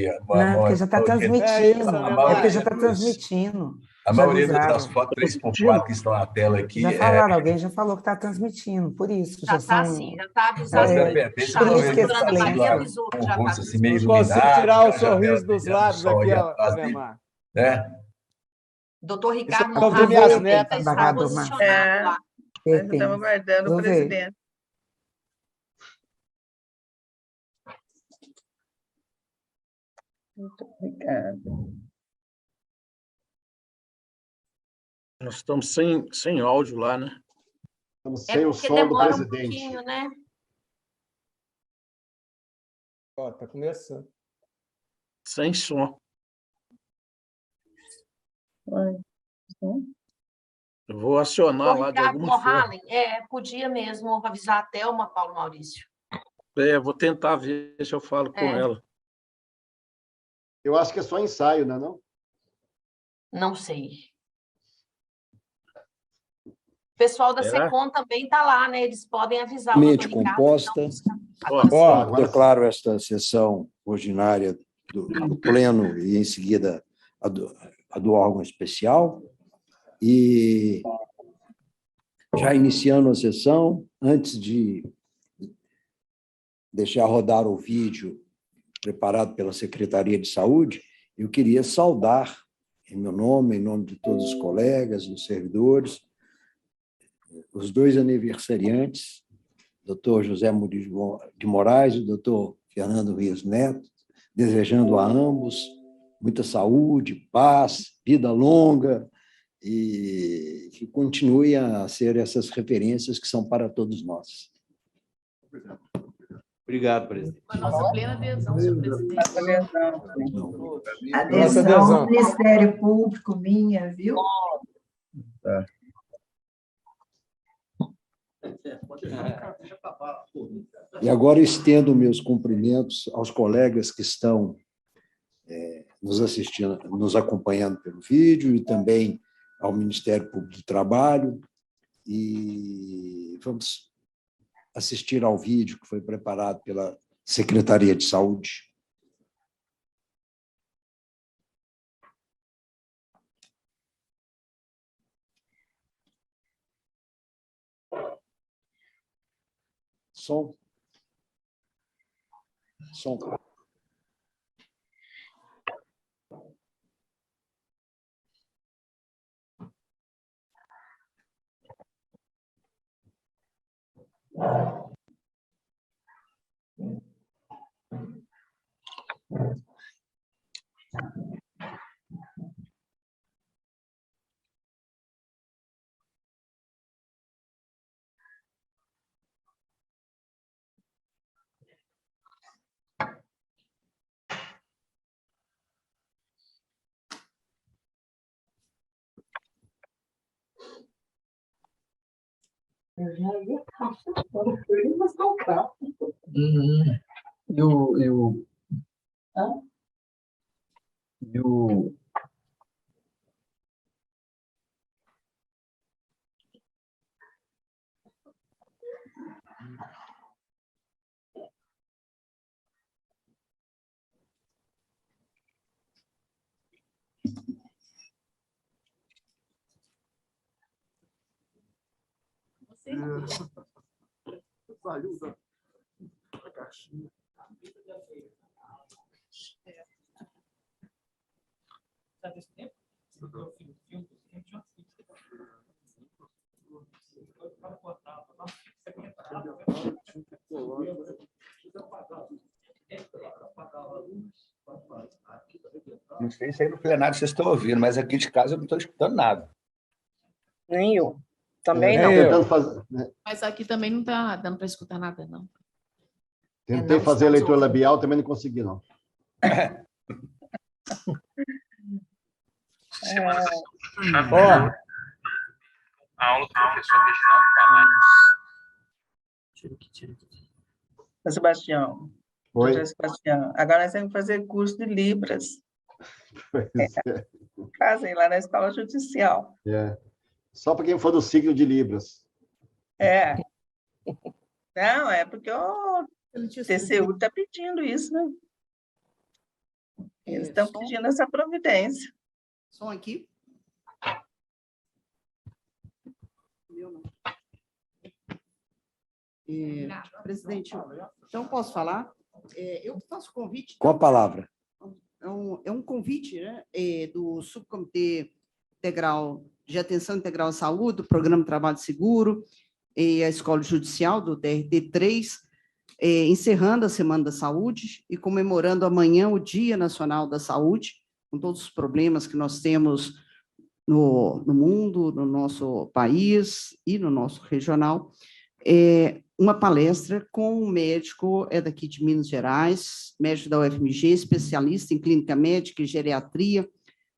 Não, porque já está transmitindo. né, É porque já está Marcos? transmitindo. A Já maioria das avisaram. fotos 3x4 que estão na tela aqui Já falaram, alguém já falou que está transmitindo, por isso. Já tá são. sim, já está avisado. Por isso que esse A Maria silêncio. avisou que já um está rosto assim, meio Não consigo iluminado, tirar o com a janela sorriso dos brilhando, lábios o sol aqui, aí atrás dele, Ademar. né? Doutor Isso Ricardo é o Morales minhas também netas. está Devagar, posicionado É. lá. Nós estamos aguardando o Vou ver. presidente. Muito obrigada. Nós estamos sem áudio lá, né? Estamos É sem o porque som do demora um presidente. pouquinho, né? Ó, tá começando. Sem som. Oi. Eu vou acionar O lá de Ricardo alguma forma. Morales, podia mesmo avisar a Thelma, Paulo Maurício. Vou tentar ver se eu falo com ela. Eu acho que é só ensaio, né, não? Não sei. O pessoal da Será? SECOM também está lá, né? Eles podem avisar o Mente doutor Ricardo. composta. Ó, Declaro esta sessão ordinária do Pleno e, em seguida, a do órgão especial. E, já iniciando a sessão, antes de deixar rodar o vídeo preparado pela Secretaria de Saúde, eu queria saudar, em meu nome, em nome de todos os colegas, os servidores, os dois aniversariantes, Dr. José Murilo de Moraes e o Dr. Fernando Rios Neto, desejando a ambos muita saúde, paz, vida longa e que continue a ser essas referências que são para todos nós. Obrigado, presidente. Com a nossa plena adesão, senhor presidente. adesão. Do Ministério Público minha, viu? Tá. E agora estendo meus cumprimentos aos colegas que estão nos assistindo, nos acompanhando pelo vídeo e também ao Ministério Público do Trabalho. E vamos assistir ao vídeo que foi preparado pela Secretaria de Saúde. Som. Som. Eu já ia caixa fora, eu ia mostrar o carro. Hã? Saiu da caixinha. Sabe esse tempo? Não sei se aí no plenário vocês estão ouvindo, mas aqui de casa eu não estou escutando nada. Nem eu. Também não. Tentando fazer, Mas aqui também não está dando para escutar nada, não. tentei fazer a leitura labial, também não consegui, não. Ó, A aula do professor Reginaldo Palácio. Sebastião. Oi? Doutor Sebastião. Agora nós temos que fazer curso de Libras. Fazem lá na Escola Judicial. Só para quem for do signo de Libras. Não, é porque o TCU está pedindo isso, né? Eles estão pedindo essa providência. Som aqui. Meu não. Presidente, então posso falar? Eu faço convite. Com a palavra. É um convite, né, do Subcomitê Integral de Atenção Integral à Saúde, do Programa Trabalho Seguro e a Escola Judicial, do TRT3, encerrando a Semana da Saúde e comemorando amanhã o Dia Nacional da Saúde, com todos os problemas que nós temos no mundo, no nosso país e no nosso regional. Uma palestra com um médico, daqui de Minas Gerais, médico da UFMG, especialista em clínica médica e geriatria,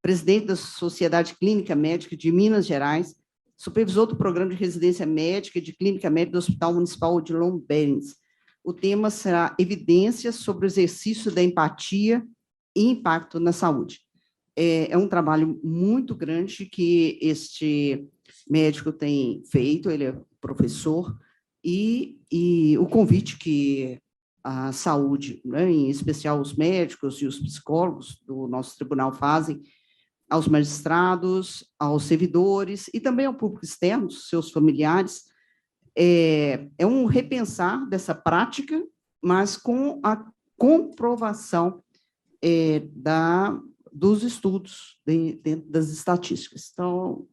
presidente da Sociedade Clínica Médica de Minas Gerais, supervisor do Programa de Residência Médica e de Clínica Médica do Hospital Municipal de Lombardi. O tema será Evidências sobre o exercício da empatia e impacto na saúde. É um trabalho muito grande que este médico tem feito, ele é professor, e o convite que a saúde, né, em especial os médicos e os psicólogos do nosso tribunal fazem aos magistrados, aos servidores e também ao público externo, seus familiares, é um repensar dessa prática, mas com a comprovação dos estudos dentro das estatísticas. Então,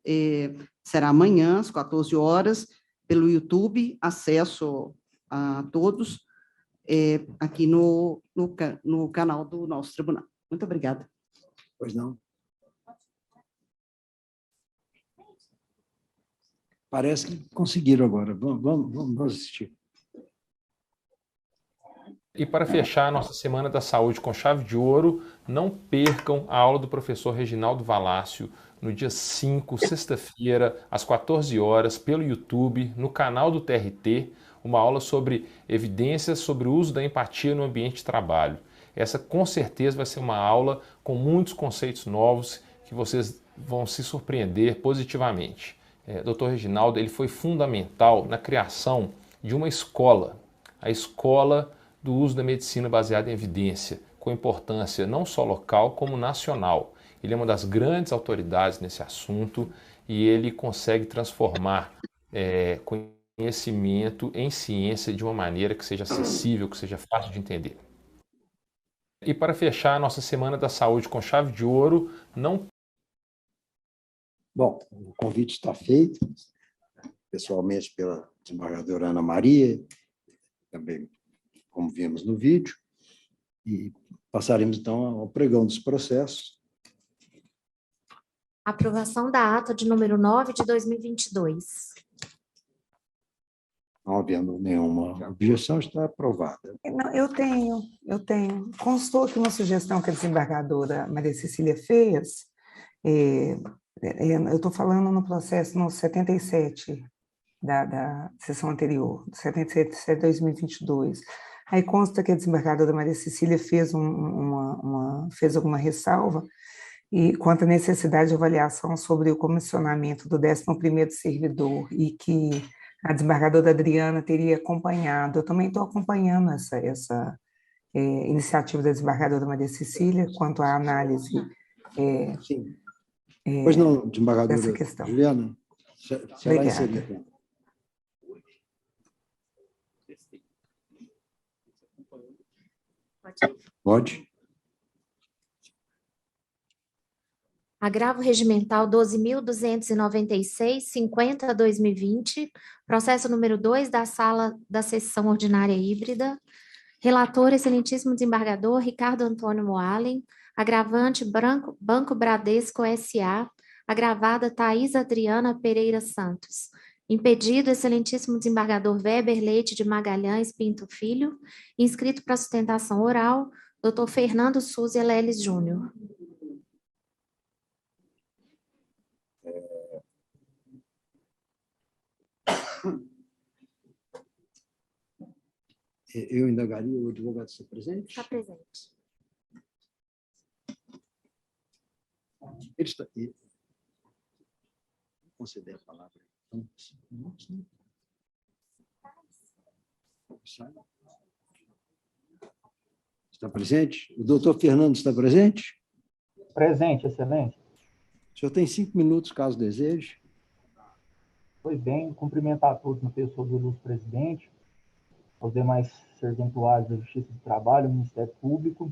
será amanhã, às 14 horas, pelo YouTube, acesso a todos, aqui no canal do nosso tribunal. Muito obrigada. Pois não. Parece que conseguiram agora. Vamos assistir. E para fechar a nossa Semana da Saúde com chave de ouro, não percam a aula do professor Reginaldo Valácio no dia 5, sexta-feira, às 14 horas, pelo YouTube, no canal do TRT, uma aula sobre evidências sobre o uso da empatia no ambiente de trabalho. Essa, com certeza, vai ser uma aula com muitos conceitos novos que vocês vão se surpreender positivamente. Dr. Reginaldo, ele foi fundamental na criação de uma escola, a Escola do Uso da Medicina Baseada em Evidência, com importância não só local, como nacional. Ele é uma das grandes autoridades nesse assunto e ele consegue transformar conhecimento em ciência de uma maneira que seja acessível, que seja fácil de entender. E para fechar a nossa Semana da Saúde com chave de ouro, não... Bom, o convite está feito, pessoalmente pela desembargadora Ana Maria, também como vimos no vídeo, e passaremos então ao pregão dos processos. Aprovação da ata de número 9 de 2022. Não havendo nenhuma objeção, está aprovada. Não, eu tenho. Constou aqui uma sugestão que a desembargadora Maria Cecília fez. Eu estou falando no processo no 77 da sessão anterior, 77 de 2022. Aí consta que a desembargadora Maria Cecília fez alguma ressalva e quanto à necessidade de avaliação sobre o comissionamento do 11º servidor e que a desembargadora Adriana teria acompanhado. Eu também estou acompanhando essa iniciativa da desembargadora Maria Cecília quanto à análise Sim. Pois não, desembargadora dessa questão. Juliana, será inserida. Pode. Agravo regimental 12.296, 50/2020, processo número 2 da sala da sessão ordinária híbrida. Relator, excelentíssimo desembargador Ricardo Antônio Moalen. Agravante, Banco Bradesco S.A. Agravada, Thais Adriana Pereira Santos. Impedido, excelentíssimo desembargador Weber Leite de Magalhães Pinto Filho. Inscrito para sustentação oral, Dr. Fernando Souza Leles Júnior. Eu indagaria o advogado ser presente? Está presente. Ele está aqui. Vou conceder a palavra. Está presente? O doutor Fernando está presente? Presente, excelência. O senhor tem 5 minutos, caso deseje. Pois bem, cumprimentar a todos na pessoa do ilustre presidente, aos demais serventuários da Justiça do Trabalho, Ministério Público.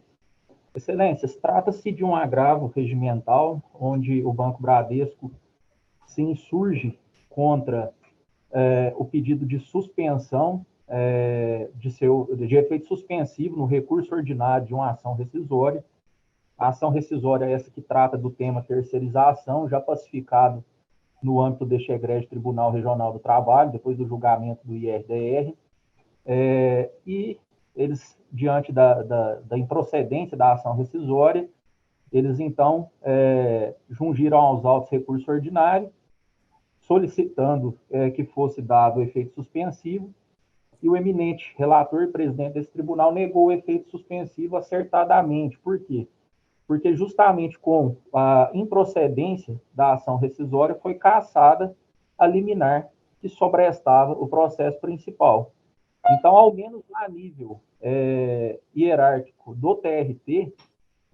Excelências, trata-se de um agravo regimental, onde o Banco Bradesco se insurge contra o pedido de suspensão de efeito suspensivo no recurso ordinário de uma ação rescisória. A ação rescisória é essa que trata do tema terceirização, já pacificado no âmbito deste egrégio Tribunal Regional do Trabalho, depois do julgamento do IRDR, e eles, diante da improcedência da ação rescisória, eles, então, jungiram aos autos recurso ordinário, solicitando que fosse dado o efeito suspensivo, e o eminente relator e presidente desse tribunal negou o efeito suspensivo acertadamente. Por quê? Porque justamente com a improcedência da ação rescisória foi cassada a liminar que sobrestava o processo principal. Então, ao menos a nível hierárquico do TRT,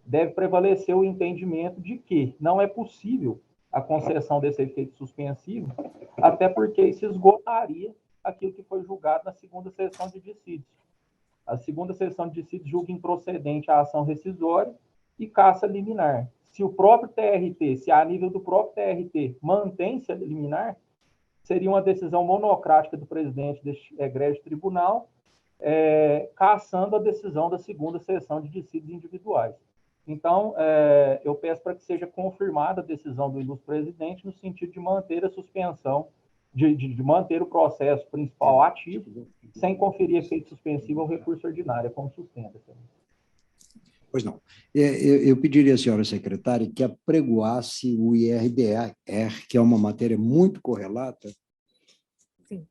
deve prevalecer o entendimento de que não é possível a concessão desse efeito suspensivo, até porque isso esgotaria aquilo que foi julgado na segunda sessão de dissídios. A segunda sessão de dissídios julga improcedente a ação rescisória e cassa liminar. Se o próprio TRT, se a nível do próprio TRT mantém-se a liminar, seria uma decisão monocrática do presidente deste egrégio tribunal, cassando a decisão da segunda sessão de dissídios individuais. Então, eu peço para que seja confirmada a decisão do ilustre presidente no sentido de manter a suspensão, de manter o processo principal ativo, sem conferir efeito suspensivo ao recurso ordinário, como sustenta. Pois não. Eu pediria à senhora secretária que apregoasse o IRDR, que é uma matéria muito correlata. Sim.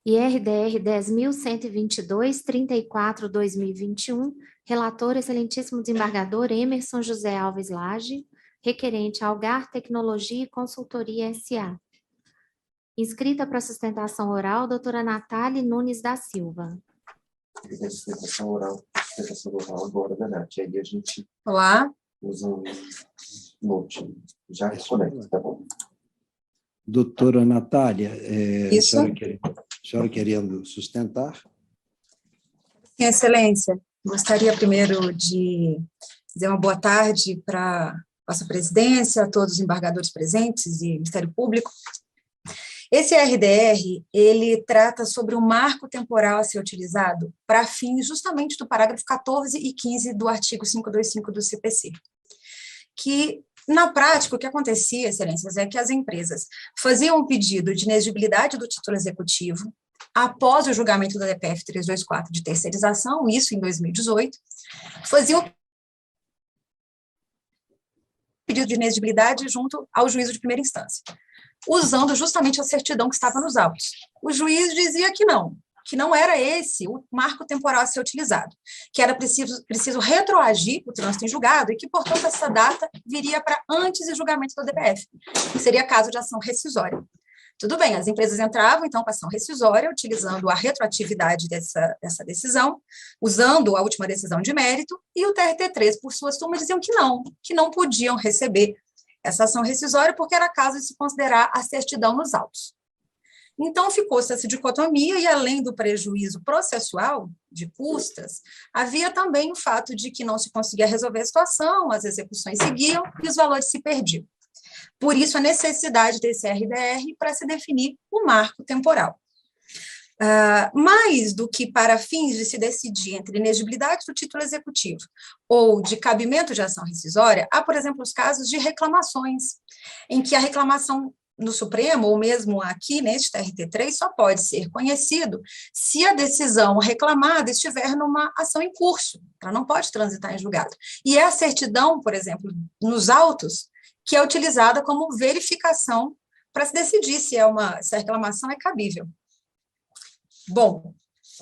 IRDR 10.122, 34/2021, relator, excelentíssimo desembargador Emerson José Alves Lage, requerente Algar Tecnologia e Consultoria S.A. Inscrita para sustentação oral, doutora Natália Nunes da Silva. Sustentação oral agora, né? Que aí a gente Olá. usa um note. Já responde, tá bom? Doutora Natália, Isso. A senhora querendo sustentar? Sim, Excelência, gostaria primeiro de dizer uma boa tarde para Vossa Presidência, a todos os embargadores presentes e Ministério Público. Esse RDR, ele trata sobre um marco temporal a ser utilizado para fins justamente do parágrafo 14 e 15 do artigo 525 do CPC, que, na prática, o que acontecia, Excelências, é que as empresas faziam um pedido de inexigibilidade do título executivo após o julgamento da DPF 324 de terceirização, isso em 2018, faziam pedido de inexigibilidade junto ao juízo de primeira instância, usando justamente a certidão que estava nos autos. O juiz dizia que não era esse o marco temporal a ser utilizado, que era preciso retroagir o trânsito em julgado e que, portanto, essa data viria para antes do julgamento do DPF, que seria caso de ação rescisória. Tudo bem, as empresas entravam, então, com ação rescisória, utilizando a retroatividade dessa decisão, usando a última decisão de mérito, e o TRT3, por suas turmas, diziam que não podiam receber essa ação rescisória porque era caso de se considerar a certidão nos autos. Então, ficou-se essa dicotomia e, além do prejuízo processual de custas, havia também o fato de que não se conseguia resolver a situação, as execuções seguiam e os valores se perdiam. Por isso, a necessidade desse RDR para se definir o marco temporal. Mais do que para fins de se decidir entre inexigibilidade do título executivo ou de cabimento de ação rescisória, há, por exemplo, os casos de reclamações, em que a reclamação no Supremo, ou mesmo aqui neste TRT3, só pode ser conhecido se a decisão reclamada estiver numa ação em curso, ela não pode transitar em julgado. E é a certidão, por exemplo, nos autos, que é utilizada como verificação para se decidir se a reclamação é cabível. Bom,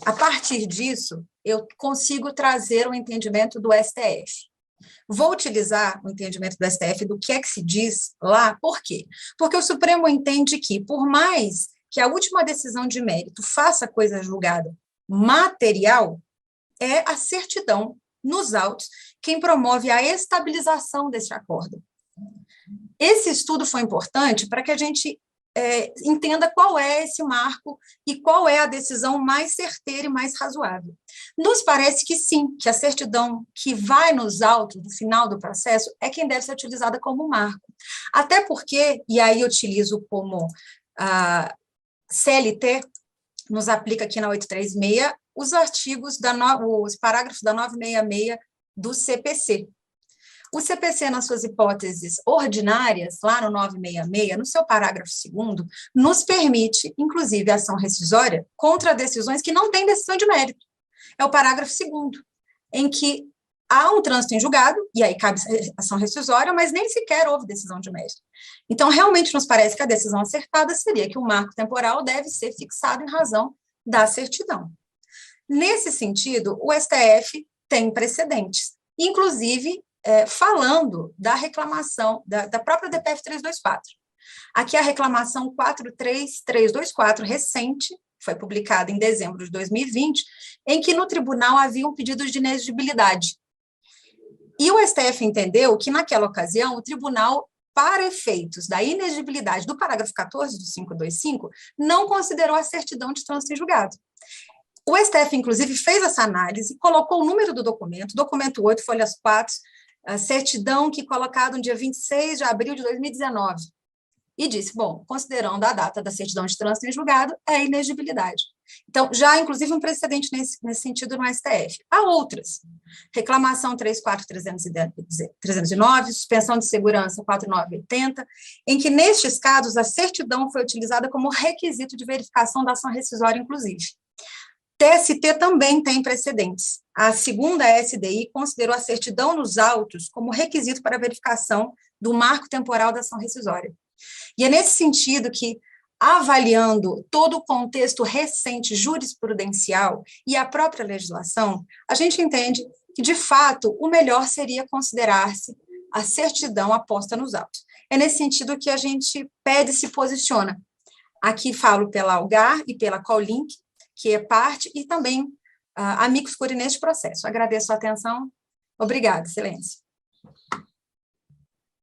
a partir disso, eu consigo trazer o entendimento do STF. Vou utilizar o entendimento do STF do que é que se diz lá, por quê? Porque o Supremo entende que, por mais que a última decisão de mérito faça coisa julgada material, é a certidão nos autos quem promove a estabilização desse acordo. Esse estudo foi importante para que a gente entenda qual é esse marco e qual é a decisão mais certeira e mais razoável. Nos parece que sim, que a certidão que vai nos autos do final do processo é quem deve ser utilizada como marco. Até porque, e aí eu utilizo como CLT, nos aplica aqui na 836, os os parágrafos da 966 do CPC. O CPC, nas suas hipóteses ordinárias, lá no 966, no seu parágrafo 2º, nos permite, inclusive, ação rescisória contra decisões que não têm decisão de mérito. É o parágrafo 2º, em que há um trânsito em julgado, e aí cabe ação rescisória, mas nem sequer houve decisão de mérito. Então, realmente nos parece que a decisão acertada seria que o marco temporal deve ser fixado em razão da certidão. Nesse sentido, o STF tem precedentes, inclusive falando da reclamação da própria DPF 324. Aqui a reclamação 43324, recente, foi publicada em dezembro de 2020, em que no tribunal havia um pedido de inexigibilidade. E o STF entendeu que, naquela ocasião, o tribunal, para efeitos da inexigibilidade do parágrafo 14 do 525, não considerou a certidão de trânsito em julgado. O STF, inclusive, fez essa análise, colocou o número do documento 8, folhas 4, a certidão que colocada no dia 26 de abril de 2019, e disse, bom, considerando a data da certidão de trânsito em julgado, é inexigibilidade. Então, já há, inclusive, um precedente nesse sentido no STF. Há outras. Reclamação 34309, suspensão de segurança 4980, em que, nestes casos, a certidão foi utilizada como requisito de verificação da ação rescisória, inclusive. TST também tem precedentes. A segunda SDI considerou a certidão nos autos como requisito para a verificação do marco temporal da ação rescisória. E é nesse sentido que, avaliando todo o contexto recente jurisprudencial e a própria legislação, a gente entende que, de fato, o melhor seria considerar-se a certidão aposta nos autos. É nesse sentido que a gente pede e se posiciona. Aqui falo pela Algar e pela Colink, que é parte, e também amigos curiae neste processo. Agradeço a atenção. Obrigada, Excelência.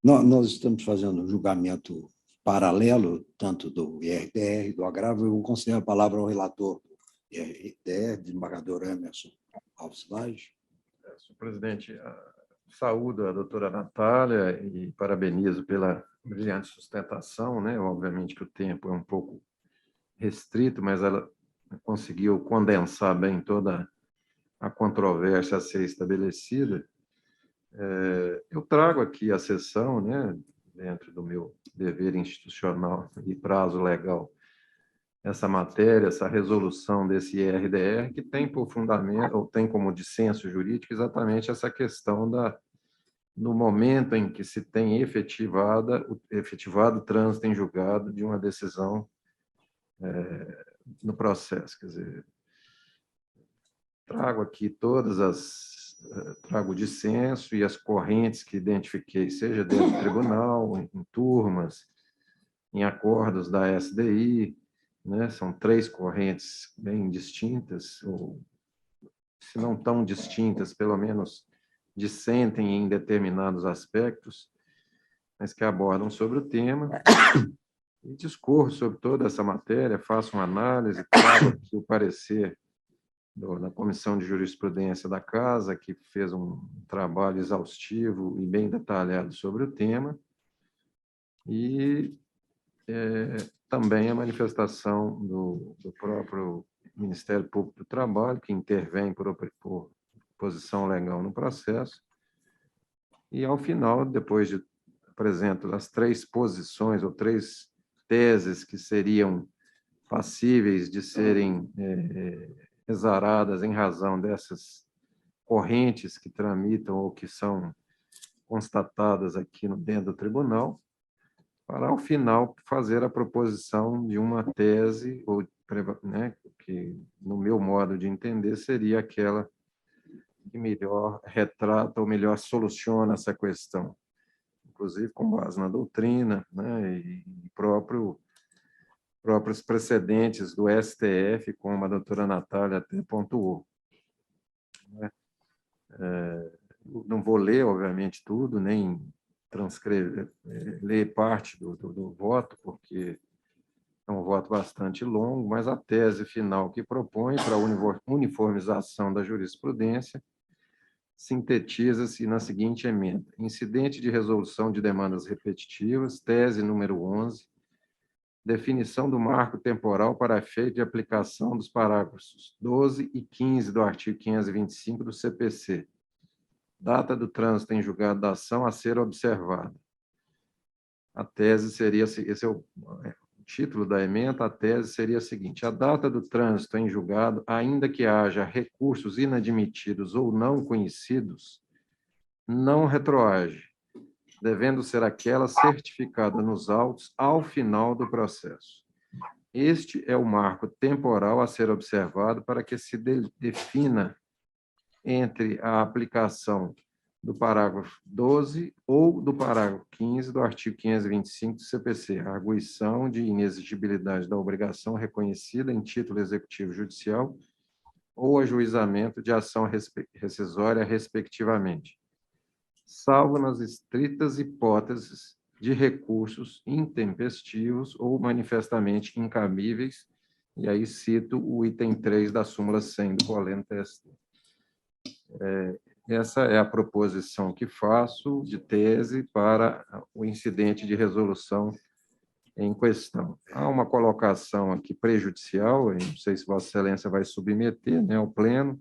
Nós estamos fazendo um julgamento paralelo, tanto do IRDR, do agravo. Eu vou conceder a palavra ao relator do IRDR, desembargador Emerson Alves Lage. Senhor presidente, saúdo a doutora Natália e parabenizo pela brilhante sustentação, né? Obviamente que o tempo é um pouco restrito, mas ela conseguiu condensar bem toda a controvérsia a ser estabelecida. Eu trago aqui a sessão, né, dentro do meu dever institucional e prazo legal, essa matéria, essa resolução desse IRDR, que tem por fundamento, ou tem como dissenso jurídico, exatamente essa questão no momento em que se tem efetivado o trânsito em julgado de uma decisão no processo. Quer dizer, trago aqui trago o dissenso e as correntes que identifiquei, seja dentro do tribunal, em turmas, em acordos da SDI, né? São 3 correntes bem distintas, ou se não tão distintas, pelo menos dissentem em determinados aspectos, mas que abordam sobre o tema. E discorro sobre toda essa matéria, faço uma análise, trago aqui o parecer da Comissão de Jurisprudência da Casa, que fez um trabalho exaustivo e bem detalhado sobre o tema, e também a manifestação do próprio Ministério Público do Trabalho, que intervém por posição legal no processo, e, ao final, depois de apresento as 3 posições, ou 3 teses que seriam passíveis de serem exaradas em razão dessas correntes que tramitam ou que são constatadas aqui dentro do tribunal, para, ao final, fazer a proposição de uma tese, ou, né, que, no meu modo de entender, seria aquela que melhor retrata ou melhor soluciona essa questão, inclusive com base na doutrina, né, e próprio próprios precedentes do STF, como a doutora Natália até pontuou. Não vou ler, obviamente, tudo, nem transcrever, ler parte do voto, porque é um voto bastante longo, mas a tese final que propõe para a uniformização da jurisprudência sintetiza-se na seguinte emenda: incidente de resolução de demandas repetitivas, tese número 11, definição do marco temporal para efeito de aplicação dos parágrafos 12 e 15 do artigo 525 do CPC. Data do trânsito em julgado da ação a ser observada. A tese seria, esse é o título da emenda, a tese seria a seguinte: a data do trânsito em julgado, ainda que haja recursos inadmitidos ou não conhecidos, não retroage, devendo ser aquela certificada nos autos ao final do processo. Este é o marco temporal a ser observado para que se defina entre a aplicação do parágrafo 12 ou do parágrafo 15 do artigo 525 do CPC, a arguição de inexigibilidade da obrigação reconhecida em título executivo judicial ou ajuizamento de ação rescisória, respectivamente, salvo nas estritas hipóteses de recursos intempestivos ou manifestamente incabíveis, e aí cito o item 3 da súmula 100 do Coleno TST. Essa é a proposição que faço de tese para o incidente de resolução em questão. Há uma colocação aqui prejudicial, eu não sei se Vossa Excelência vai submeter, né, ao Pleno,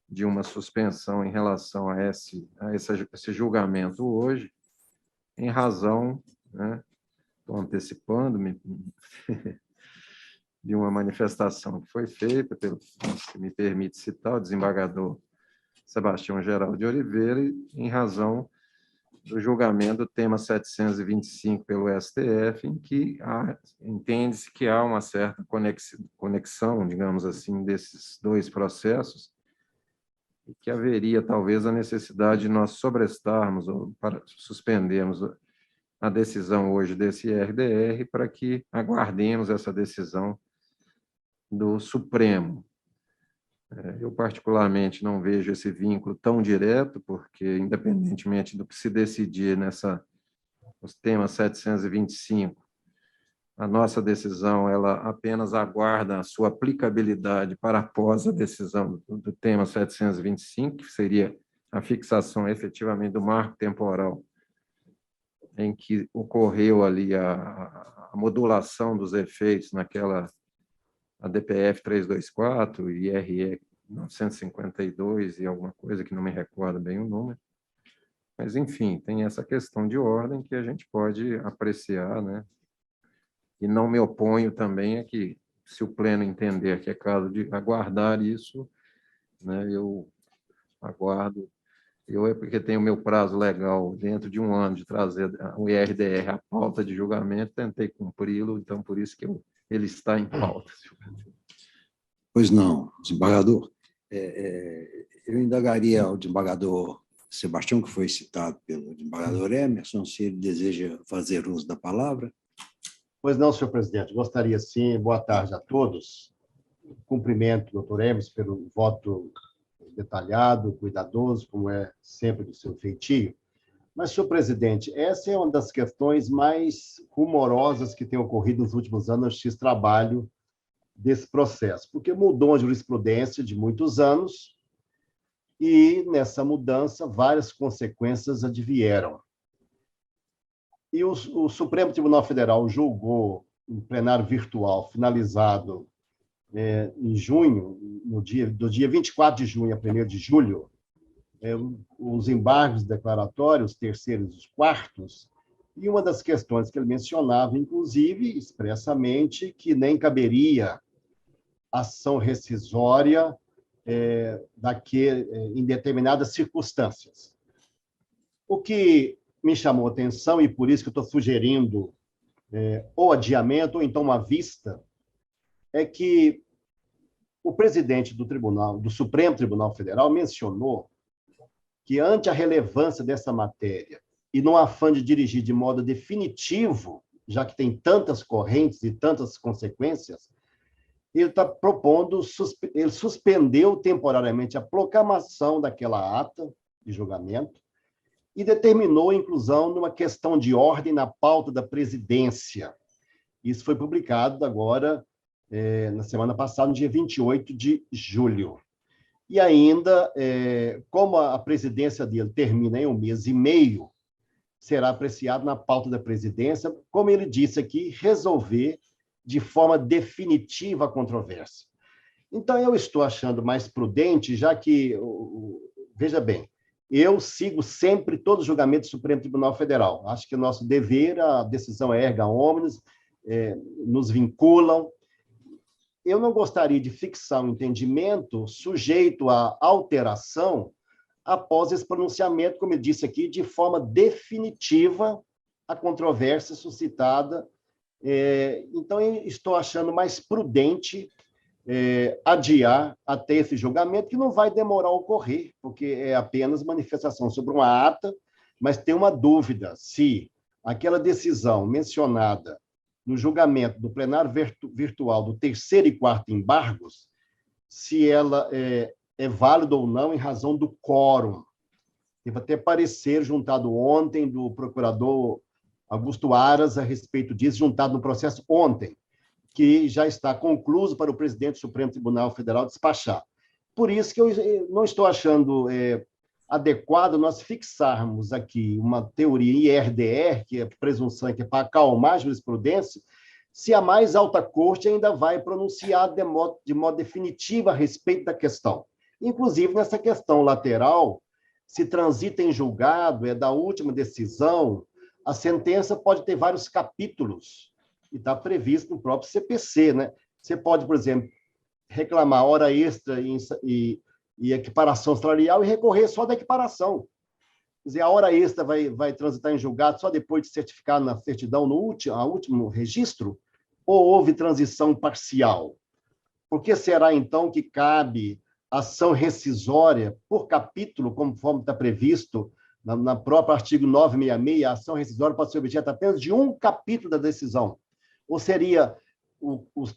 de uma suspensão em relação a esse julgamento hoje, em razão, né, estou antecipando-me, de uma manifestação que foi feita pelo, se me permite citar, o desembargador Sebastião Geraldo de Oliveira, em razão do julgamento do tema 725 pelo STF, em que entende-se que há uma certa conexão, digamos assim, desses dois processos, e que haveria talvez a necessidade de nós sobrestarmos ou para suspendermos a decisão hoje desse RDR para que aguardemos essa decisão do Supremo. Eu, particularmente, não vejo esse vínculo tão direto, porque, independentemente do que se decidir nos temas 725, a nossa decisão ela apenas aguarda a sua aplicabilidade para após a decisão do tema 725, que seria a fixação efetivamente do marco temporal em que ocorreu ali a modulação dos efeitos naquela a DPF 324 e IRE 952 e alguma coisa que não me recordo bem o número. Mas, enfim, tem essa questão de ordem que a gente pode apreciar, né? E não me oponho também a que, se o Pleno entender que é caso de aguardar isso, né, eu aguardo. Eu é porque tenho o meu prazo legal dentro de um ano de trazer o IRDR à pauta de julgamento, tentei cumpri-lo, então por isso que ele está em pauta. Pois não, desembargador. Eu indagaria ao desembargador Sebastião, que foi citado pelo desembargador Emerson, se ele deseja fazer uso da palavra. Pois não, senhor presidente. Gostaria, sim. Boa tarde a todos. Cumprimento o doutor Emerson pelo voto detalhado, cuidadoso, como é sempre do seu feitio. Mas, senhor presidente, essa é uma das questões mais rumorosas que tem ocorrido nos últimos anos no Justiça do Trabalho desse processo, porque mudou a jurisprudência de muitos anos e, nessa mudança, várias consequências advieram. E o Supremo Tribunal Federal julgou um plenário virtual finalizado em junho, do dia 24 de junho a 1º de julho, os embargos declaratórios, terceiros e quartos, e uma das questões que ele mencionava, inclusive, expressamente, que nem caberia ação rescisória em determinadas circunstâncias. O que me chamou a atenção, e por isso que eu estou sugerindo ou adiamento, ou então uma vista, é que o presidente do Supremo Tribunal Federal mencionou que, ante a relevância dessa matéria, e no afã de dirigir de modo definitivo já que tem tantas correntes e tantas consequências, ele está propondo, ele suspendeu temporariamente a proclamação daquela ata de julgamento e determinou a inclusão numa questão de ordem na pauta da presidência. Isso foi publicado agora, na semana passada, no dia 28 de julho. E ainda, como a presidência dele termina em 1 mês e meio, será apreciado na pauta da presidência, como ele disse aqui, resolver de forma definitiva a controvérsia. Então, eu estou achando mais prudente, já que, veja bem, eu sigo sempre todo o julgamento do Supremo Tribunal Federal. Acho que o nosso dever, a decisão é erga omnes, nos vinculam. Eu não gostaria de fixar um entendimento sujeito à alteração após esse pronunciamento, como eu disse aqui, de forma definitiva a controvérsia suscitada. Então, eu estou achando mais prudente adiar até esse julgamento, que não vai demorar a ocorrer, porque é apenas manifestação sobre uma ata, mas tem uma dúvida se aquela decisão mencionada no julgamento do plenário virtual do 3º e 4º embargos, se ela é válida ou não em razão do quórum. Teve até parecer juntado ontem do procurador Augusto Aras a respeito disso, juntado no processo ontem, que já está concluído para o presidente do Supremo Tribunal Federal despachar. Por isso que eu não estou achando adequado nós fixarmos aqui uma teoria IRDR, que é presunção, que é para acalmar a jurisprudência, se a mais alta corte ainda vai pronunciar de modo definitivo a respeito da questão. Inclusive, nessa questão lateral, se transita em julgado, é da última decisão, a sentença pode ter vários capítulos, e está previsto no próprio CPC, né? Você pode, por exemplo, reclamar hora extra e equiparação salarial e recorrer só da equiparação. Quer dizer, a hora extra vai transitar em julgado só depois de certificar na certidão no último registro? Ou houve transição parcial? Por que será, então, que cabe ação rescisória por capítulo, conforme está previsto na própria artigo 966, a ação rescisória pode ser objeto apenas de um capítulo da decisão? Ou seria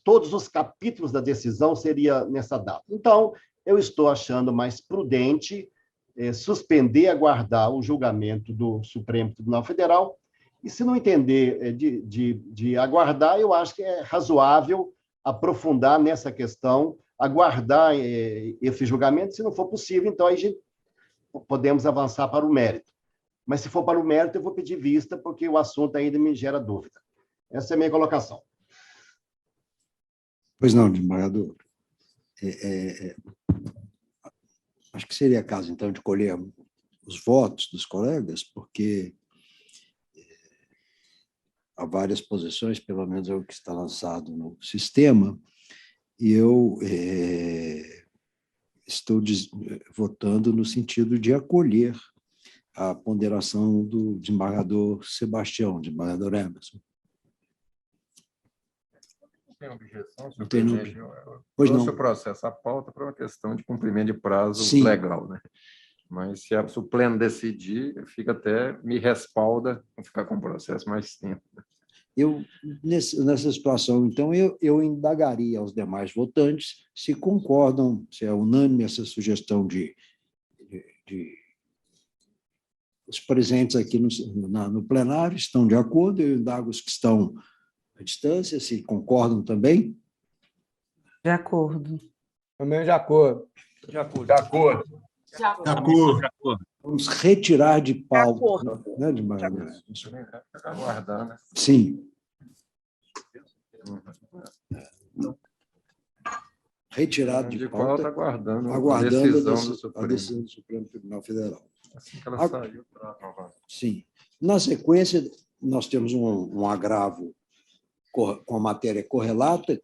todos os capítulos da decisão seria nessa data? Então, eu estou achando mais prudente suspender, aguardar o julgamento do Supremo Tribunal Federal, e se não entender de aguardar, eu acho que é razoável aprofundar nessa questão, aguardar esse julgamento, se não for possível, então aí podemos avançar para o mérito. Mas se for para o mérito, eu vou pedir vista, porque o assunto ainda me gera dúvida. Essa é a minha colocação. Pois não, desembargador. Acho que seria caso, então, de colher os votos dos colegas, porque há várias posições, pelo menos é o que está lançado no sistema, e eu estou votando no sentido de acolher a ponderação do desembargador Sebastião, desembargador Emerson. Não tem objeção, senhor presidente. Pois não. O processo, a pauta para uma questão de cumprimento de prazo Sim. legal, né? Mas se o pleno decidir, fica até, me respalda não ficar com o processo mais tempo. Nessa situação, então, eu indagaria aos demais votantes se concordam, se é unânime essa sugestão de os presentes aqui no plenário estão de acordo, eu indago os que estão à distância, se concordam também. De acordo. Também de acordo. De acordo. De acordo. De acordo. Vamos retirar de pauta. Né, de Aguardar, né? Sim. Retirado de pauta, aguardando a decisão decisão do Supremo Tribunal Federal. Assim que ela saiu para aprovar. Sim. Na sequência, nós temos um agravo com a matéria correlata.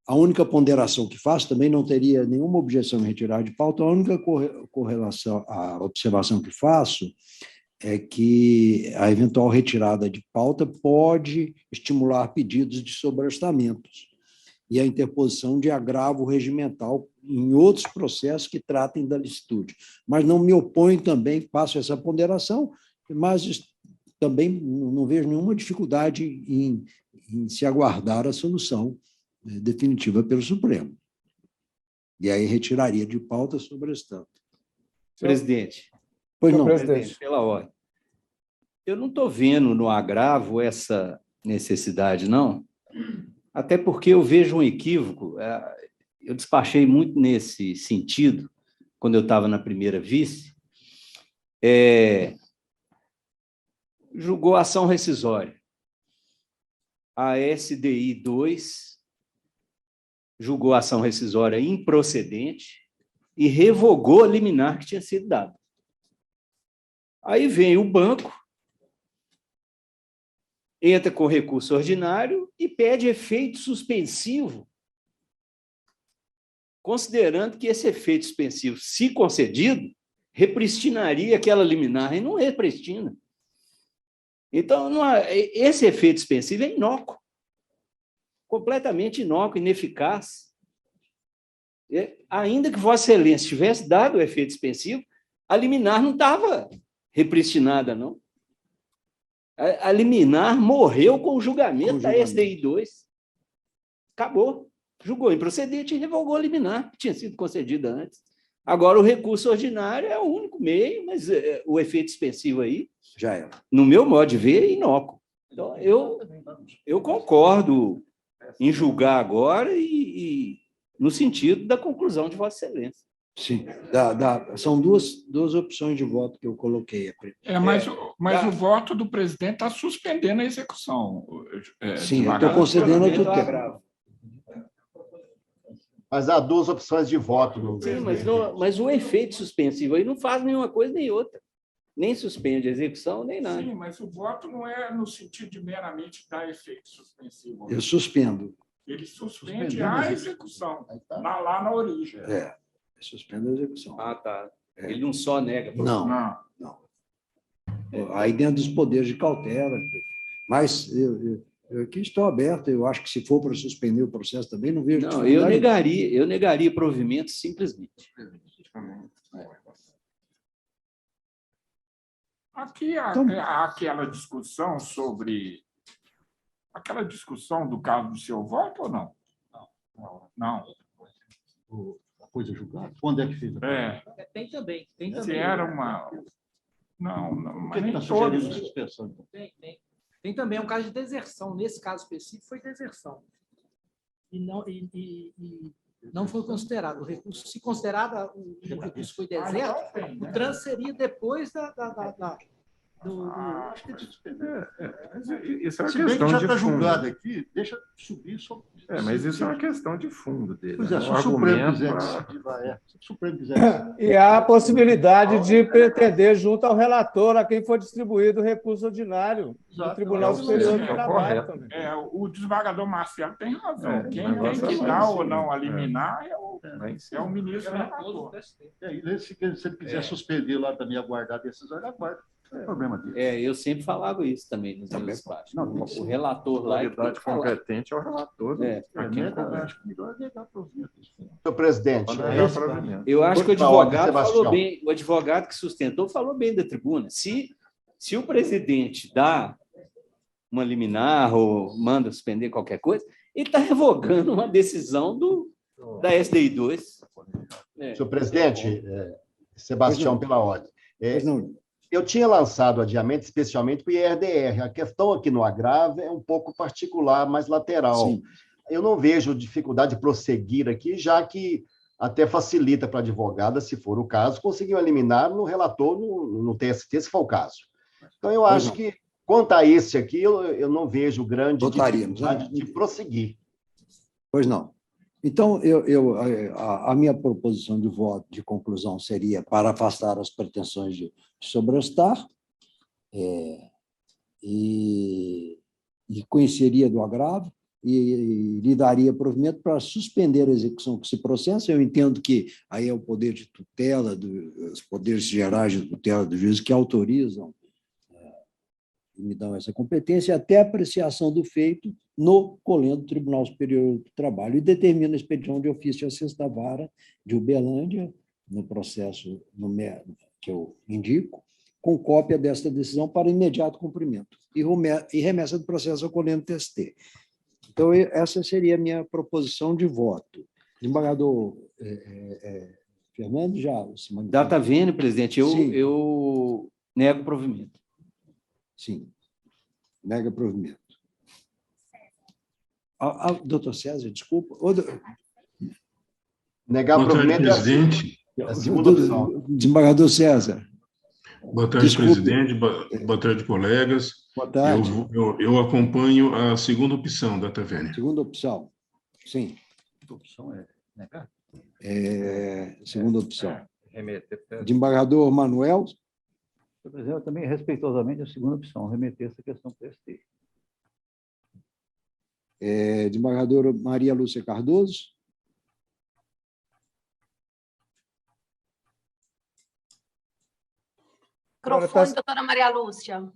A única ponderação que faço, também não teria nenhuma objeção em retirar de pauta, a única a observação que faço é que a eventual retirada de pauta pode estimular pedidos de sobreostamentos e a interposição de agravo regimental em outros processos que tratem da licitude. Mas não me oponho também, passo essa ponderação, mas também não vejo nenhuma dificuldade em se aguardar a solução definitiva pelo Supremo. E aí retiraria de pauta sobre esse tanto. Presidente. Pois não. Presidente, pela ordem. Eu não estou vendo no agravo essa necessidade, não, até porque eu vejo um equívoco. Eu despachei muito nesse sentido quando eu estava na primeira vice. Julgou ação rescisória. A SDI 2 julgou a ação rescisória improcedente e revogou a liminar que tinha sido dada. Aí vem o banco, entra com recurso ordinário e pede efeito suspensivo, considerando que esse efeito suspensivo, se concedido, repristinaria aquela liminar, e não repristina. Então, esse efeito suspensivo é inócuo, completamente inócuo, ineficaz. Ainda que Vossa Excelência tivesse dado o efeito suspensivo, a liminar não estava repristinada, não. A liminar morreu com o julgamento da SDI 2. Acabou. Julgou improcedente e revogou a liminar, que tinha sido concedida antes. Agora, o recurso ordinário é o único meio, mas o efeito suspensivo aí, já é. No meu modo de ver, é inócuo. Então, eu concordo em julgar agora e no sentido da conclusão de Vossa Excelência. Sim, são duas opções de voto que eu coloquei. Mas o voto do presidente está suspendendo a execução. Sim, eu estou concedendo a tutela. Mas há duas opções de voto. No Sim, mas o efeito suspensivo aí não faz nenhuma coisa nem outra. Nem suspende a execução, nem nada. Sim, mas o voto não é no sentido de meramente dar efeito suspensivo. Eu suspendo. Ele suspende a execução, lá na origem. Suspende a execução. Ah, tá. Ele não só nega. Não. Aí dentro dos poderes de cautela. Mas eu aqui estou aberto. Eu acho que se for para suspender o processo também, não vejo. Não, eu negaria provimento simplesmente. Aqui há aquela discussão aquela discussão do caso do seu voto ou não? Não. A coisa julgada? Quando é que fez? Tem também. Se era uma... Não, mas nem está todos. sugerindo suspensão? Tem também um caso de deserção. Nesse caso específico, foi deserção. E não foi considerado. O recurso, se considerado o recurso foi deserto, o trânsito seria depois Isso é uma Se bem que questão já de está fundo. julgado aqui, deixa subir só. Mas isso é uma questão de fundo dele. Pois é, se Um o Supremo argumento quiser pra- decidir, vai. Se o Supremo quiser decidir. E há a possibilidade de pretender, junto ao relator, a quem for distribuído o recurso ordinário do Tribunal Superior do Trabalho também. O desembargador Marcelo tem razão. Quem tem negócio que é dar lá em ou cima. não a liminar é o ministro relator. Se ele quiser suspender lá também, aguardar a decisão, ele aguarda. Não tem problema dele. Eu sempre falava isso também nos meus despachos. O relator lá... A autoridade competente é o relator. A quem compete. Acho que melhor negar provimento. Senhor presidente, Eu acho que o Por favor, advogado falou Sebastião. bem, o advogado que sustentou falou bem da tribuna. Se o presidente dá uma liminar ou manda suspender qualquer coisa, ele está revogando uma decisão da SDI 2. Senhor presidente, Sebastião, pela ordem. Eu tinha lançado adiamento especialmente para o IRDR. A questão aqui no agravo é um pouco particular, mais lateral. Sim. Eu não vejo dificuldade de prosseguir aqui, já que até facilita para a advogada, se for o caso, conseguir eliminar no relator, no TST, se for o caso. Então, eu acho que, quanto a esse aqui, eu não vejo grande Votaríamos, dificuldade de prosseguir. Pois não. Então, a minha proposição de voto de conclusão seria para afastar as pretensões de sobrastar e conheceria do agravo e lhe daria provimento para suspender a execução que se processa. Eu entendo que aí é o poder de tutela, os poderes gerais de tutela do juiz que autorizam e me dão essa competência, até a apreciação do feito no colendo do Tribunal Superior do Trabalho e determina a expedição de ofício à sexta vara de Uberlândia, no processo que eu indico, com cópia desta decisão para imediato cumprimento e remessa do processo acolhendo o TST. Então, essa seria a minha proposição de voto. Desembargador Fernando, já... Data vênia, presidente, eu nego o provimento. Sim, nega provimento. Doutor César, desculpa. Negar Boa tarde, provimento presidente. é a segunda opção. Desembargador César. Boa tarde, Desculpe. presidente. Boa tarde, colegas. Boa tarde. Eu acompanho a segunda opção, data vênia. Segunda opção. Sim. A opção é negar? Segunda opção. Remeter. Desembargador Manuel. Senhor presidente, eu também, respeitosamente, a segunda opção, remeter essa questão para o ST. Desembargadora Maria Lúcia Cardoso. Microfone, doutora Maria Lúcia.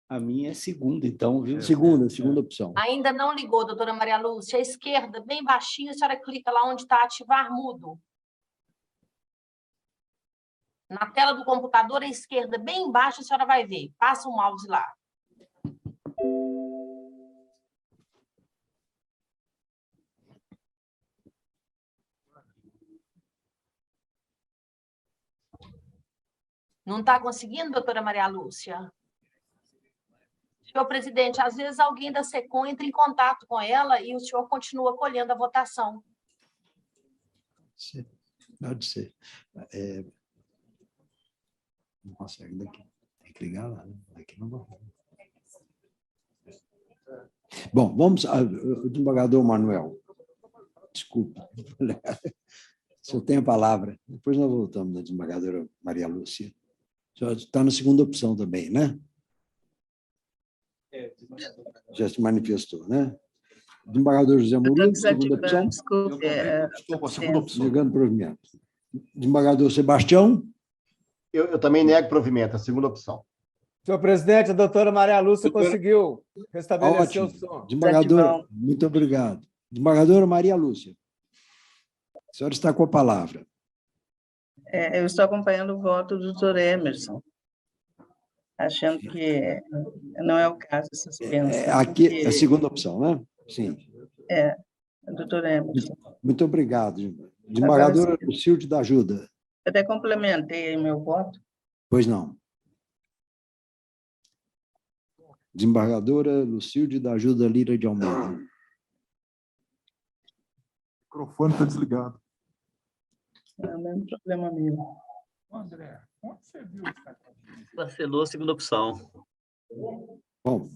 A minha é segunda, então, viu? Segunda opção. Ainda não ligou, doutora Maria Lúcia. À esquerda, bem baixinho, a senhora clica lá onde está ativar mudo. Na tela do computador, à esquerda, bem embaixo, a senhora vai ver. Passa o mouse lá. Não está conseguindo, doutora Maria Lúcia? Senhor presidente, às vezes alguém da SECOM entra em contato com ela e o senhor continua colhendo a votação. Pode ser. Não consegue daqui. Tem que ligar lá, né? Daqui não vai. Bom, vamos. Desembargador Manuel. Desculpa. O senhor tem a palavra. Depois nós voltamos na desembargadora Maria Lúcia. O senhor está na segunda opção também, né? Já se manifestou, né? Desembargador José Murilo, segunda opção. Desculpe. Segunda opção. Negando provimento. Desembargador Sebastião. Eu também nego provimento, a segunda opção. Senhor presidente, a doutora Maria Lúcia conseguiu restabelecer o som. Desembargador, muito obrigado. Desembargadora Maria Lúcia. A senhora está com a palavra. Eu estou acompanhando o voto do doutor Emerson, achando que não é o caso essa suspensão. Aqui é a segunda opção, né? Sim. Doutor Emerson. Muito obrigado. Desembargadora Lucilde da Ajuda. Eu até complementei aí meu voto. Pois não. Desembargadora Lucilde da Ajuda Lira de Almeida. O microfone está desligado. Não é o mesmo problema meu. André, onde você viu isso? Vacilou a segunda opção. Bom,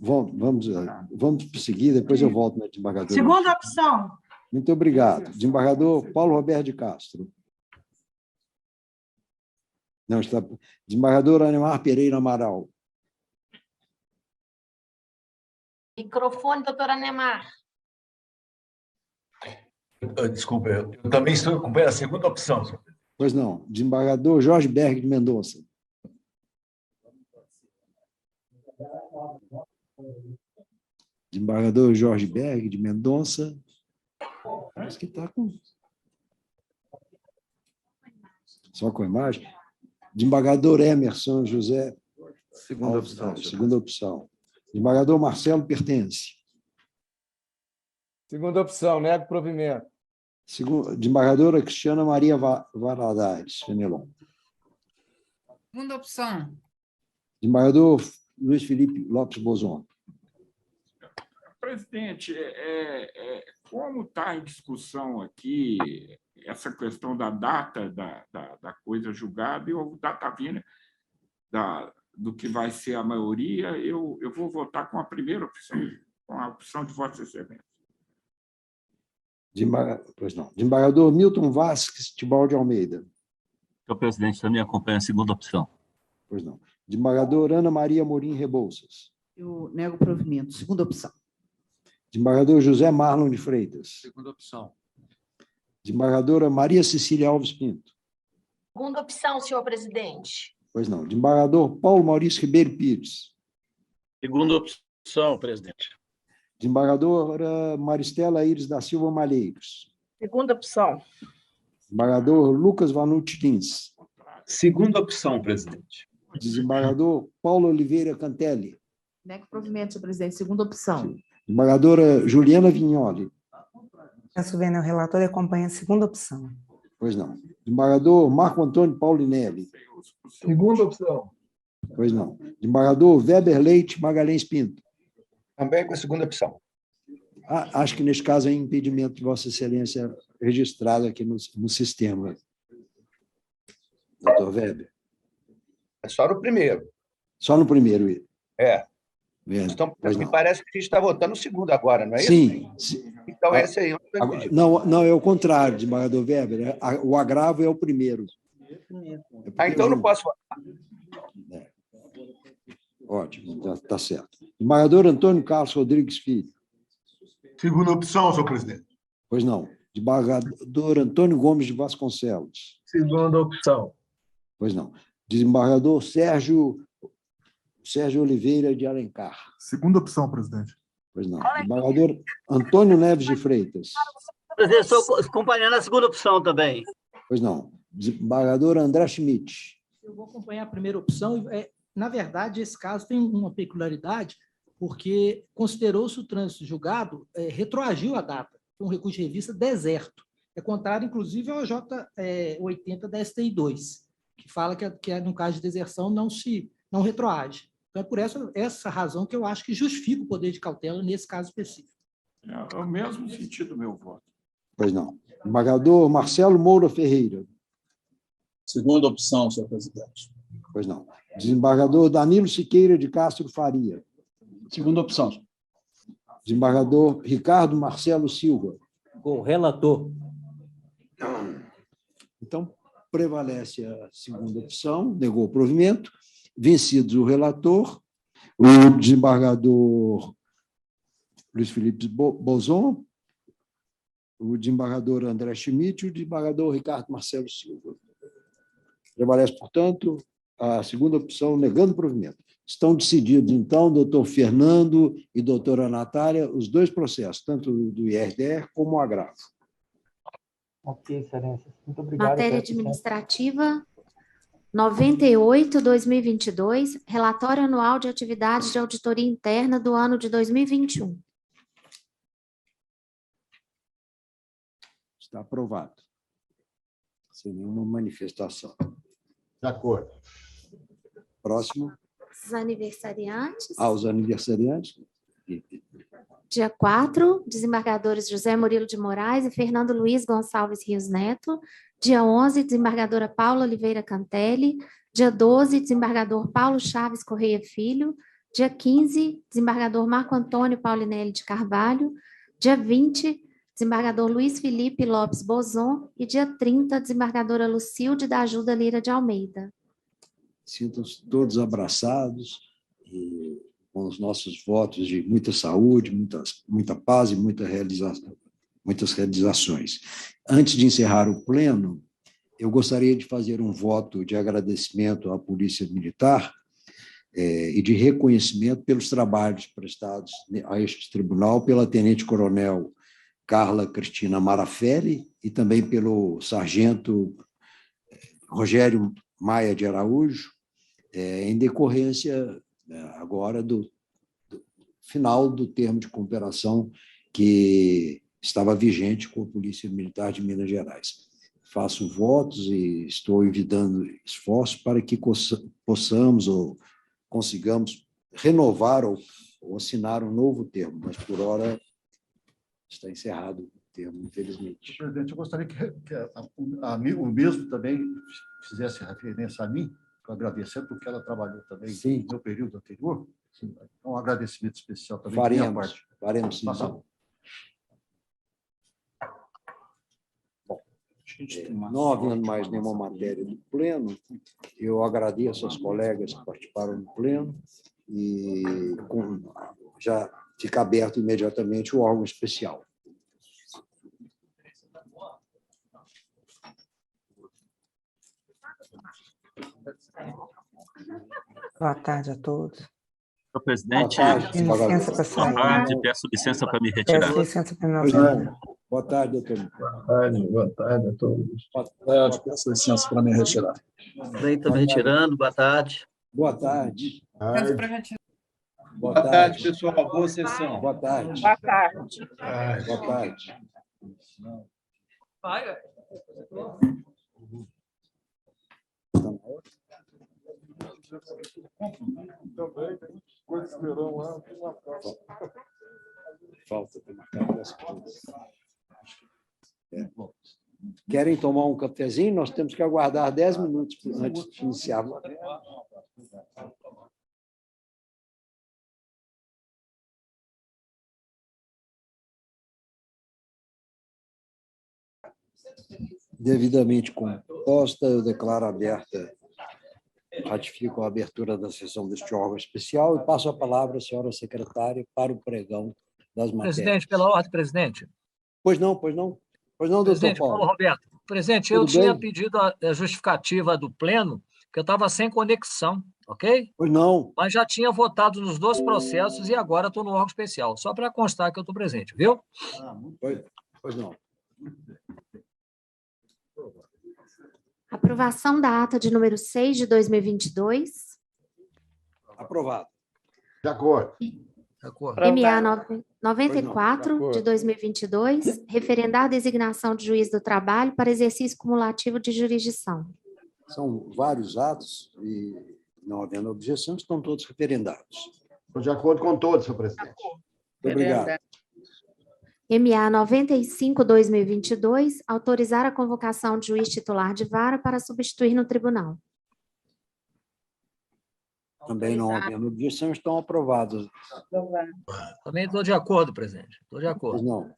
vamos prosseguir, depois eu volto na desembargadora. Segunda opção. Muito obrigado. Desembargador Paulo Roberto de Castro. Não está. Desembargador Anemar Pereira Amaral. Microfone, doutora Anemar. Desculpa, eu também estou acompanhando a segunda opção, senhor. Pois não. Desembargador Jorge Berg de Mendonça. Desembargador Jorge Berg de Mendonça. Parece que está com... Só com a imagem. Desembargador Emerson José. Segunda opção. Segunda opção. Desembargador Marcelo Pertence. Segunda opção, nego provimento. Desembargadora Cristiana Maria Valadares, Fenelon. Segunda opção. Desembargador Luiz Felipe Lopes Bozon. Presidente, como está em discussão aqui essa questão da data da coisa julgada e o data vênia do que vai ser a maioria, eu vou votar com a primeira opção, com a opção de Vossa Excelência. Pois não. Desembargador Milton Vasques Tibal de Almeida. Senhor presidente, também acompanha a segunda opção. Pois não. Desembargador Ana Maria Morim Rebouças. Eu nego provimento. Segunda opção. Desembargador José Marlon de Freitas. Segunda opção. Desembargadora Maria Cecília Alves Pinto. Segunda opção, senhor presidente. Pois não. Desembargador Paulo Maurício Ribeiro Pires. Segunda opção, presidente. Desembargadora Maristela Iris da Silva Malheiros. Segunda opção. Desembargador Lucas Vanucci Lins. Segunda opção, presidente. Desembargador Paulo Oliveira Cantelli. Neco provimento, senhor presidente. Segunda opção. Desembargadora Juliana Vignoli. Peço vênia, o relator acompanha a segunda opção. Pois não. Desembargador Marco Antônio Paulinelli. Segunda opção. Pois não. Desembargador Weber Leite Magalhães Pinto. Também com a segunda opção. Acho que, neste caso, é impedimento de Vossa Excelência registrado aqui no sistema. Doutor Weber. É só no primeiro. Só no primeiro. É. Então, me parece que a gente está votando o segundo agora, não é isso? Sim. Então, esse aí. Não, é o contrário, desembargador Weber. O agravo é o primeiro. Então não posso votar. Ótimo, está certo. Desembargador Antônio Carlos Rodrigues Filho. Segunda opção, senhor presidente. Pois não. Desembargador Antônio Gomes de Vasconcelos. Segunda opção. Pois não. Desembargador Sérgio Oliveira de Alencar. Segunda opção, presidente. Pois não. Desembargador Antônio Neves de Freitas. Presidente, estou acompanhando a segunda opção também. Pois não. Desembargador André Schmidt. Eu vou acompanhar a primeira opção. Na verdade, esse caso tem uma peculiaridade, porque considerou-se o trânsito julgado, retroagiu a data. Foi um recurso de revista deserto. É contrário, inclusive, ao J80 da STI 2, que fala que no caso de deserção não retroage. Então, é por essa razão que eu acho que justifica o poder de cautela nesse caso específico. É o mesmo sentido do meu voto. Pois não. Desembargador Marcelo Moura Ferreira. Segunda opção, senhor presidente. Pois não. Desembargador Danilo Siqueira de Castro Faria. Segunda opção. Desembargador Ricardo Marcelo Silva. Com o relator. Então, prevalece a segunda opção, negou o provimento. Vencidos o relator, o desembargador Luiz Felipe Bozon, o desembargador André Schmidt e o desembargador Ricardo Marcelo Silva. Prevalece, portanto, a segunda opção, negando o provimento. Estão decididos, então, doutor Fernando e doutora Natália, os dois processos, tanto do IRDR como o agravo. Ok, excelência. Muito obrigado. Matéria administrativa 98/2022, relatório anual de atividades de auditoria interna do ano de 2021. Está aprovado. Sem nenhuma manifestação. De acordo. Próximo. Os aniversariantes. Aos aniversariantes. Dia 4, desembargadores José Murilo de Moraes e Fernando Luiz Gonçalves Rios Neto. Dia 11, desembargadora Paula Oliveira Cantelli. Dia 12, desembargador Paulo Chaves Correia Filho. Dia 15, desembargador Marco Antônio Paulinelli de Carvalho. Dia 20, desembargador Luiz Felipe Lopes Bozon. E dia 30, desembargadora Lucilde da Ajuda Lira de Almeida. Sintam-se todos abraçados e com os nossos votos de muita saúde, muita paz e muitas realizações. Antes de encerrar o pleno, eu gostaria de fazer um voto de agradecimento à Polícia Militar e de reconhecimento pelos trabalhos prestados a este tribunal pela Tenente-Coronel Carla Cristina Marafelli e também pelo Sargento Rogério Maia de Araújo, em decorrência agora do final do termo de cooperação que estava vigente com a Polícia Militar de Minas Gerais. Faço votos e estou envidando esforços para que possamos ou consigamos renovar ou assinar um novo termo, mas por hora está encerrado o termo, infelizmente. Presidente, eu gostaria que o mesmo também fizesse referência a mim, agradecendo, porque ela trabalhou também no meu período anterior. Sim. Então, um agradecimento especial também. Faremos sim. Bom, não havendo mais nenhuma matéria do pleno, eu agradeço aos colegas que participaram do pleno e já fica aberto imediatamente o órgão especial. Boa tarde a todos. Senhor presidente, licença para sair. peço licença para me retirar. Peço licença para me auxiliar. Boa tarde, doutor. Boa tarde a todos. Boa tarde, peço licença para me retirar. Bem, estou me retirando. Boa tarde. Boa tarde. Boa tarde, pessoal. Boa sessão. Boa tarde. Boa tarde. Boa tarde. Vai, Falta ter marcado as coisas. Querem tomar um cafezinho? Nós temos que aguardar 10 minutos antes de iniciar. Devidamente composta, eu declaro aberta, ratifico a abertura da sessão deste órgão especial e passo a palavra à senhora secretária para o pregão das matérias. Presidente, pela ordem, presidente. Pois não, doutor Presidente, Paulo. Paulo Roberto. Presidente, Tudo eu tinha bem? pedido a justificativa do pleno, que eu estava sem conexão, ok? Pois não. Mas já tinha votado nos 2 processos e agora estou no órgão especial, só para constar que eu estou presente, viu? Pois não. Aprovação da ata de número 6 de 2022. Aprovado. De acordo. MA 94 de 2022, referendar a designação de juiz do trabalho para exercício cumulativo de jurisdição. São vários atos e, não havendo objeção, estão todos referendados. Estou de acordo com todos, senhor presidente. Muito obrigado. MA 95/2022, autorizar a convocação de juiz titular de vara para substituir no tribunal. Também não havendo objeção, estão aprovados. Também estou de acordo, presidente. Estou de acordo. Não.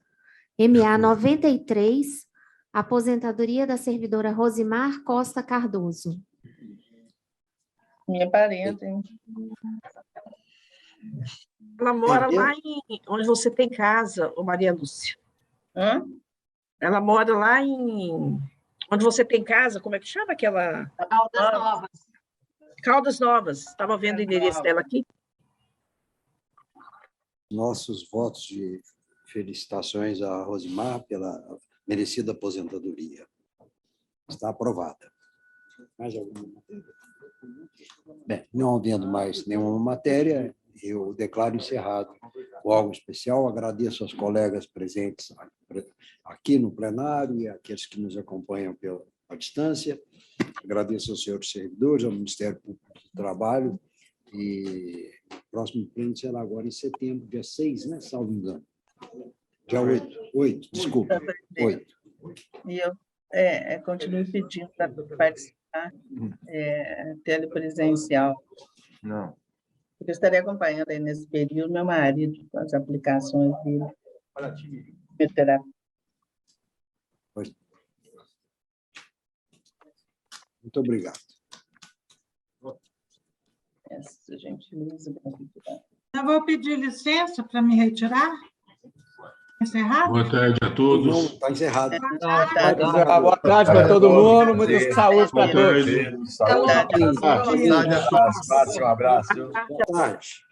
MA 93, aposentadoria da servidora Rosimar Costa Cardoso. Minha parente, hein? Ela mora lá em onde você tem casa, ô Maria Lúcia. Hã? Ela mora lá em onde você tem casa, como é que chama aquela? Caldas Novas. Caldas Novas. Estava vendo o endereço dela aqui. Nossos votos de felicitações a Rosimar pela merecida aposentadoria. Está aprovada. Mais alguma matéria? Bem, não havendo mais nenhuma matéria, eu declaro encerrado o órgão especial. Agradeço aos colegas presentes aqui no plenário e àqueles que nos acompanham à distância. Agradeço aos senhores servidores, ao Ministério Público do Trabalho. E o próximo pleno será agora em setembro, dia 6, né? Salvo engano. Dia 8, desculpa. 8. E eu continuo pedindo para participar telepresencial. Não. Eu estaria acompanhando aí nesse período meu marido com as aplicações dele. Muito obrigado. Essa gentileza. Eu vou pedir licença para me retirar. Encerrar? Boa tarde a todos. Não, está encerrado. Boa tarde para todo mundo. Muita saúde para todos. Saúde. Um abraço. Boa tarde.